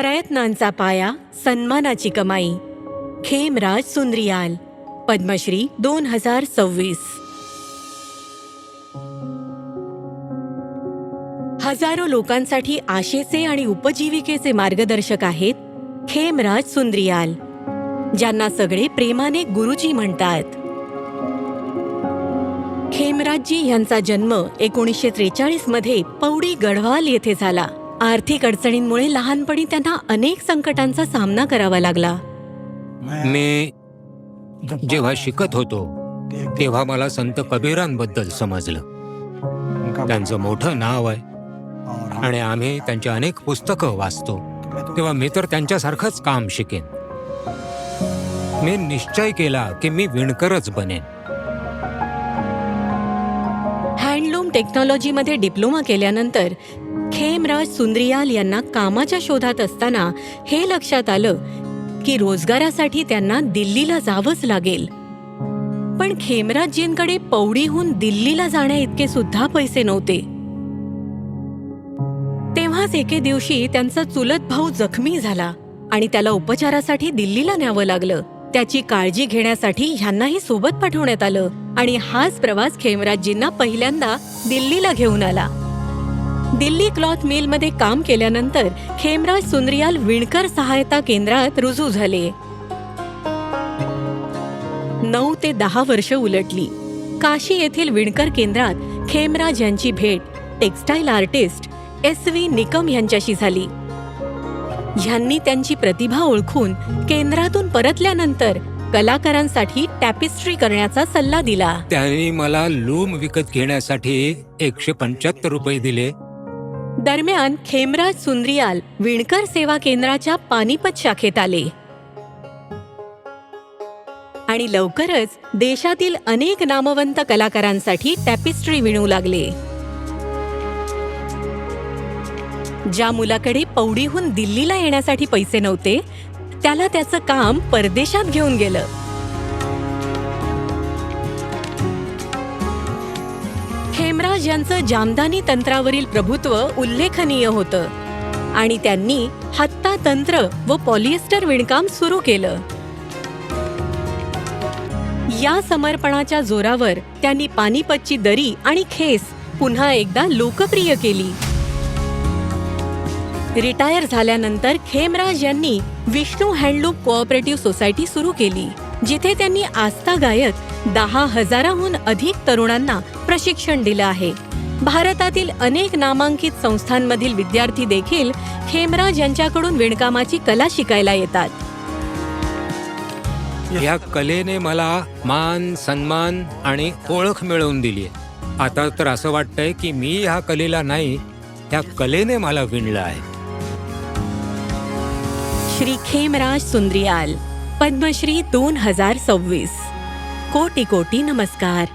प्रयत्नांचा पाया, सन्मानाची कमाई. खेमराज सुंद्रियाल, पद्मश्री 2026. हजारो लोकांसाठी आशेचे आणि उपजीविकेचे मार्गदर्शक आहेत खेमराज सुंद्रियाल, ज्यांना सगळे प्रेमाने गुरुजी म्हणतात. खेमराजजी यांचा जन्म 1943 मध्ये पौडी गढवाल येथे झाला. आर्थिक अडचणींमुळे लहानपणी त्यांना अनेक संकटांचा सामना करावा लागला. मी जेव्हा शिकत होतो तेव्हा मला संत कबीरांबद्दल समजलं. त्यांचं मोठं नाव आहे आणि आम्ही त्यांची अनेक पुस्तकं वाचतो. तेव्हा मी तर त्यांच्यासारखंच काम शिकेन. मी निश्चय केला की मी विणकरच बनेन. हँडलूम टेक्नॉलॉजीमध्ये डिप्लोमा केल्यानंतर खेमराज सुंद्रियाल यांना कामाच्या शोधात असताना हे लक्षात आलं की रोजगारासाठी त्यांना दिल्लीला जावंच लागेल. पण खेमराजजींकडे पौडीहून दिल्लीला जाण्या इतके सुद्धा पैसे नव्हते. तेव्हाच एके दिवशी त्यांचा चुलत भाऊ जखमी झाला आणि त्याला उपचारासाठी दिल्लीला न्यावं लागलं. त्याची काळजी घेण्यासाठी ह्यांनाही सोबत पाठवण्यात आलं आणि हाच प्रवास खेमराजजींना पहिल्यांदा दिल्लीला घेऊन आला. दिल्ली क्लॉथ मिलमध्ये काम केल्यानंतर खेमराज सुंद्रियाल विणकर सहायता केंद्रात रुजू झाले. 9 ते 10 वर्ष उलटली. काशी येथील विणकर केंद्रात खेमराज यांची भेट टेक्स्टाईल आर्टिस्ट SV निकम यांच्याशी झाली. ह्यांनी त्यांची प्रतिभा ओळखून केंद्रातून परतल्यानंतर कलाकारांसाठी टॅपिस्ट्री करण्याचा सल्ला दिला. त्यांनी मला लूम विकत घेण्यासाठी 175 रुपये दिले. दरम्यान खेमराज सुंद्रियाल विणकर सेवा केंद्राच्या पानिपत शाखेत आले आणि लवकरच देशातील अनेक नामवंत कलाकारांसाठी टॅपिस्ट्री विणू लागले. ज्या मुलाकडे पौडीहून दिल्लीला येण्यासाठी पैसे नव्हते त्याला त्याचं काम परदेशात घेऊन गेलं. खेमराज यांचं जामदानी तंत्रावरील प्रभुत्व उल्लेखनीय होतं आणि त्यांनी हत्ता तंत्र व पॉलिएस्टर विणकाम सुरू केलं. या समर्पणाच्या जोरावर त्यांनी पानिपतची दरी आणि खेस पुन्हा एकदा लोकप्रिय केली. रिटायर झाल्यानंतर खेमराज यांनी विष्णू हँडलूम कोऑपरेटिव्ह सोसायटी सुरू केली, जिथे त्यांनी आस्थागायत 10,000हून अधिक तरुणांना प्रशिक्षण दिलं आहे. भारतातील अनेक नामांकित संस्थांमधील विद्यार्थी देखील खेमराज यांच्याकडून विणकामाची कला शिकायला येतात. या कलेने मला मान, सन्मान आणि ओळख मिळवून दिली. आता तर असं वाटतंय की मी ह्या कलेला नाही, त्या कलेने मला विणलं आहे. श्री खेमराज सुंद्रियाल, पद्मश्री 2026. कोटी कोटी नमस्कार.